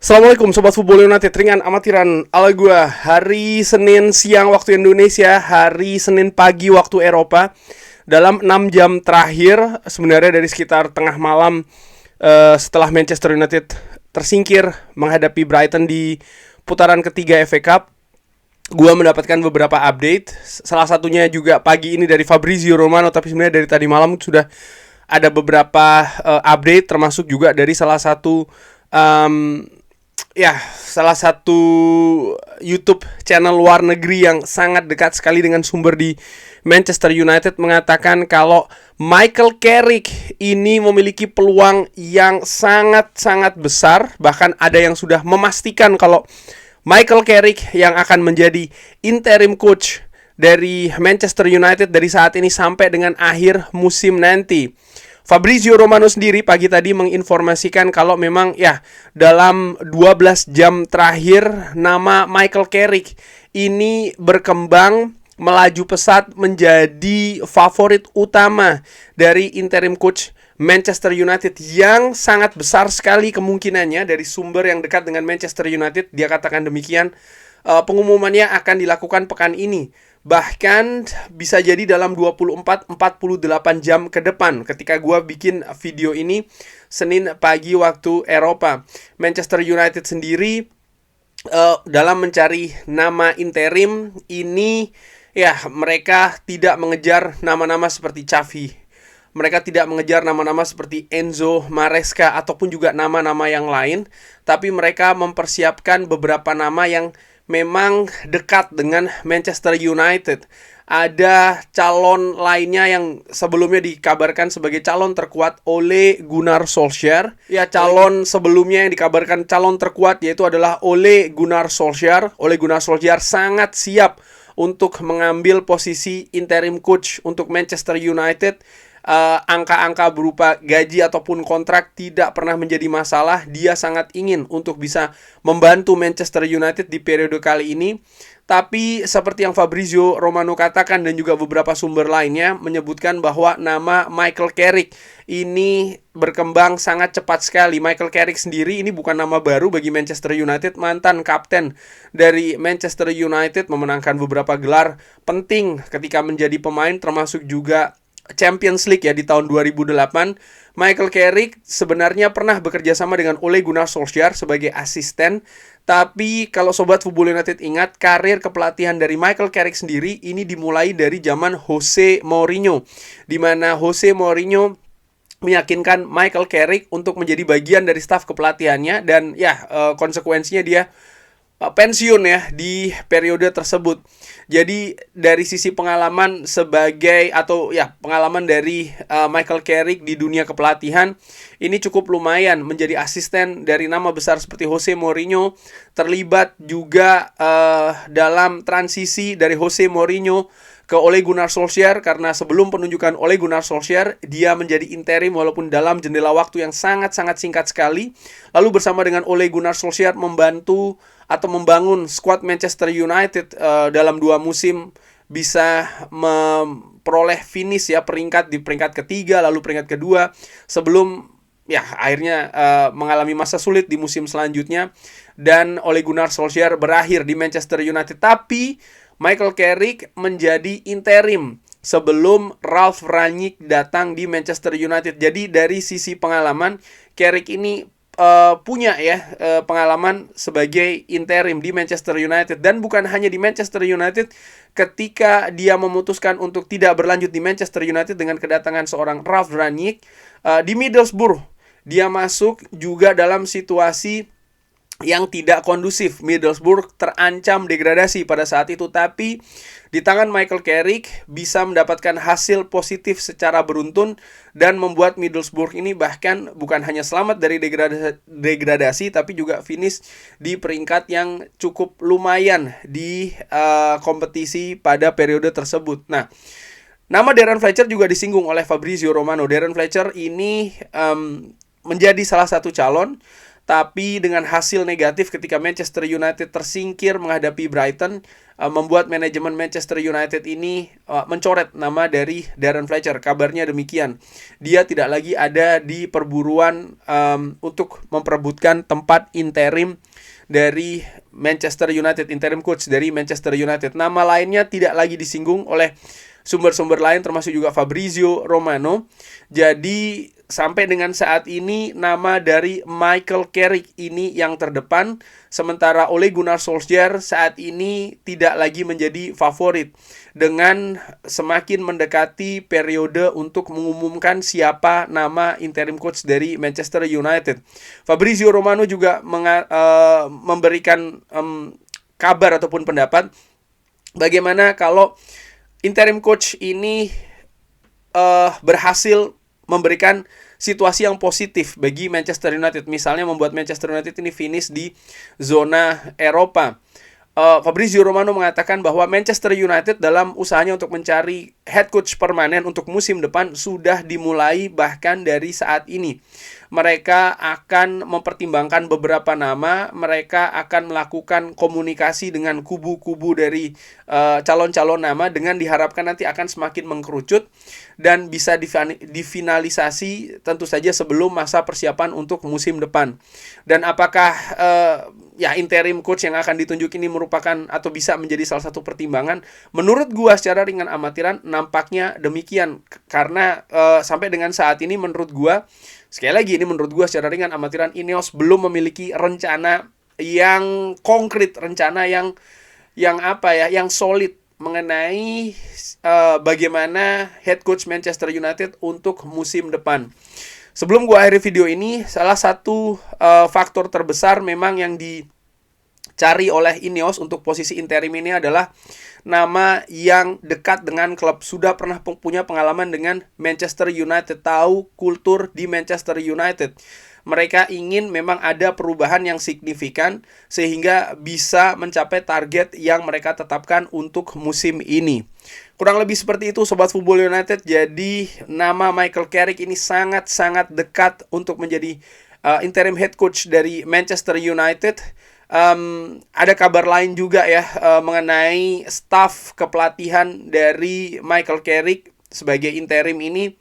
Assalamualaikum Sobat Football United, ringan amatiran ala gua. Hari Senin siang waktu Indonesia, hari Senin pagi waktu Eropa. Dalam 6 jam terakhir, sebenarnya dari sekitar tengah malam, setelah Manchester United tersingkir menghadapi Brighton di putaran ketiga FA Cup, gua mendapatkan beberapa update. Salah satunya juga pagi ini dari Fabrizio Romano, tapi sebenarnya dari tadi malam sudah ada beberapa update, termasuk juga dari salah satu YouTube channel luar negeri yang sangat dekat sekali dengan sumber di Manchester United, mengatakan kalau Michael Carrick ini memiliki peluang yang sangat-sangat besar. Bahkan ada yang sudah memastikan kalau Michael Carrick yang akan menjadi interim coach dari Manchester United dari saat ini sampai dengan akhir musim nanti. Fabrizio Romano sendiri pagi tadi menginformasikan kalau memang dalam 12 jam terakhir nama Michael Carrick ini berkembang melaju pesat menjadi favorit utama dari interim coach Manchester United, yang sangat besar sekali kemungkinannya. Dari sumber yang dekat dengan Manchester United, dia katakan demikian, pengumumannya akan dilakukan pekan ini. Bahkan bisa jadi dalam 24-48 jam ke depan. Ketika gua bikin video ini Senin pagi waktu Eropa, Manchester United sendiri dalam mencari nama interim ini, mereka tidak mengejar nama-nama seperti Xavi. Mereka tidak mengejar nama-nama seperti Enzo Maresca ataupun juga nama-nama yang lain, tapi mereka mempersiapkan beberapa nama yang memang dekat dengan Manchester United. Ada calon lainnya yang sebelumnya dikabarkan sebagai calon terkuat, Ole Gunnar Solskjaer. Calon sebelumnya yang dikabarkan calon terkuat yaitu adalah Ole Gunnar Solskjaer. Ole Gunnar Solskjaer sangat siap untuk mengambil posisi interim coach untuk Manchester United. Angka-angka berupa gaji ataupun kontrak tidak pernah menjadi masalah. Dia sangat ingin untuk bisa membantu Manchester United di periode kali ini. Tapi seperti yang Fabrizio Romano katakan dan juga beberapa sumber lainnya menyebutkan bahwa nama Michael Carrick ini berkembang sangat cepat sekali. Michael Carrick sendiri ini bukan nama baru bagi Manchester United. Mantan kapten dari Manchester United, memenangkan beberapa gelar penting ketika menjadi pemain, termasuk juga Champions League di tahun 2008. Michael Carrick sebenarnya pernah bekerja sama dengan Ole Gunnar Solskjaer sebagai asisten. Tapi kalau Sobat Football United ingat, karir kepelatihan dari Michael Carrick sendiri ini dimulai dari zaman Jose Mourinho, di mana Jose Mourinho meyakinkan Michael Carrick untuk menjadi bagian dari staf kepelatihannya. Dan konsekuensinya dia pensiun di periode tersebut. Jadi dari sisi pengalaman pengalaman dari Michael Carrick di dunia kepelatihan ini cukup lumayan, menjadi asisten dari nama besar seperti Jose Mourinho, terlibat juga dalam transisi dari Jose Mourinho ke Ole Gunnar Solskjaer, karena sebelum penunjukan Ole Gunnar Solskjaer dia menjadi interim walaupun dalam jendela waktu yang sangat-sangat singkat sekali. Lalu bersama dengan Ole Gunnar Solskjaer membantu atau membangun skuad Manchester United dalam 2 musim bisa memperoleh finish peringkat di peringkat ketiga lalu peringkat kedua, sebelum akhirnya mengalami masa sulit di musim selanjutnya dan Ole Gunnar Solskjaer berakhir di Manchester United. Tapi Michael Carrick menjadi interim sebelum Ralf Rangnick datang di Manchester United. Jadi dari sisi pengalaman, Carrick ini punya pengalaman sebagai interim di Manchester United. Dan bukan hanya di Manchester United, ketika dia memutuskan untuk tidak berlanjut di Manchester United dengan kedatangan seorang Ralf Rangnick, di Middlesbrough dia masuk juga dalam situasi yang tidak kondusif. Middlesbrough terancam degradasi pada saat itu, tapi di tangan Michael Carrick bisa mendapatkan hasil positif secara beruntun dan membuat Middlesbrough ini bahkan bukan hanya selamat dari degradasi tapi juga finish di peringkat yang cukup lumayan di kompetisi pada periode tersebut. Nah, nama Darren Fletcher juga disinggung oleh Fabrizio Romano. Darren Fletcher ini menjadi salah satu calon, Tapi dengan hasil negatif ketika Manchester United tersingkir menghadapi Brighton, membuat manajemen Manchester United ini mencoret nama dari Darren Fletcher. Kabarnya demikian. Dia tidak lagi ada di perburuan untuk memperebutkan tempat interim dari Manchester United, interim coach dari Manchester United. Nama lainnya tidak lagi disinggung oleh sumber-sumber lain, termasuk juga Fabrizio Romano. Jadi sampai dengan saat ini nama dari Michael Carrick ini yang terdepan, sementara Ole Gunnar Solskjaer saat ini tidak lagi menjadi favorit dengan semakin mendekati periode untuk mengumumkan siapa nama interim coach dari Manchester United. Fabrizio Romano juga memberikan kabar ataupun pendapat bagaimana kalau interim coach ini berhasil memberikan situasi yang positif bagi Manchester United. Misalnya membuat Manchester United ini finish di zona Eropa. Fabrizio Romano mengatakan bahwa Manchester United dalam usahanya untuk mencari head coach permanen untuk musim depan sudah dimulai bahkan dari saat ini. Mereka akan mempertimbangkan beberapa nama, mereka akan melakukan komunikasi dengan kubu-kubu dari calon-calon nama dengan diharapkan nanti akan semakin mengkerucut dan bisa difinalisasi tentu saja sebelum masa persiapan untuk musim depan. Dan apakah interim coach yang akan ditunjuk ini merupakan atau bisa menjadi salah satu pertimbangan? Menurut gua secara ringan amatiran nampaknya demikian, karena sampai dengan saat ini menurut gua, sekali lagi ini menurut gua secara ringan amatiran, Ineos belum memiliki rencana yang konkret, rencana yang solid mengenai bagaimana head coach Manchester United untuk musim depan. Sebelum gua akhiri video ini, salah satu faktor terbesar memang yang dicari oleh Ineos untuk posisi interim ini adalah nama yang dekat dengan klub, sudah pernah punya pengalaman dengan Manchester United, tahu kultur di Manchester United. Mereka ingin memang ada perubahan yang signifikan sehingga bisa mencapai target yang mereka tetapkan untuk musim ini. Kurang lebih seperti itu Sobat Football United. Jadi nama Michael Carrick ini sangat-sangat dekat untuk menjadi interim head coach dari Manchester United. Ada kabar lain juga ya mengenai staf kepelatihan dari Michael Carrick sebagai interim ini.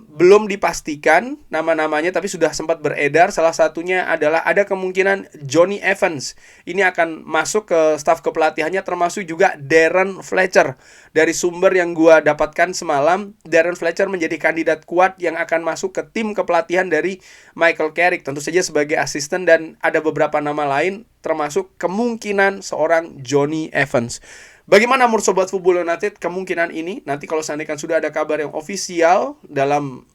Belum dipastikan nama-namanya, tapi sudah sempat beredar. Salah satunya adalah ada kemungkinan Jonny Evans ini akan masuk ke staf kepelatihannya, termasuk juga Darren Fletcher. Dari sumber yang gua dapatkan semalam, Darren Fletcher menjadi kandidat kuat yang akan masuk ke tim kepelatihan dari Michael Carrick, tentu saja sebagai asisten, dan ada beberapa nama lain termasuk kemungkinan seorang Jonny Evans. Bagaimana menurut Sobat Football United kemungkinan ini? Nanti kalau seandainya sudah ada kabar yang ofisial dalam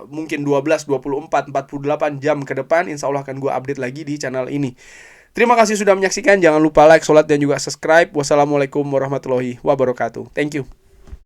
mungkin 12, 24, 48 jam ke depan, insya Allah akan gue update lagi di channel ini. Terima kasih sudah menyaksikan. Jangan lupa like, sholat, dan juga subscribe. Wassalamualaikum warahmatullahi wabarakatuh. Thank you.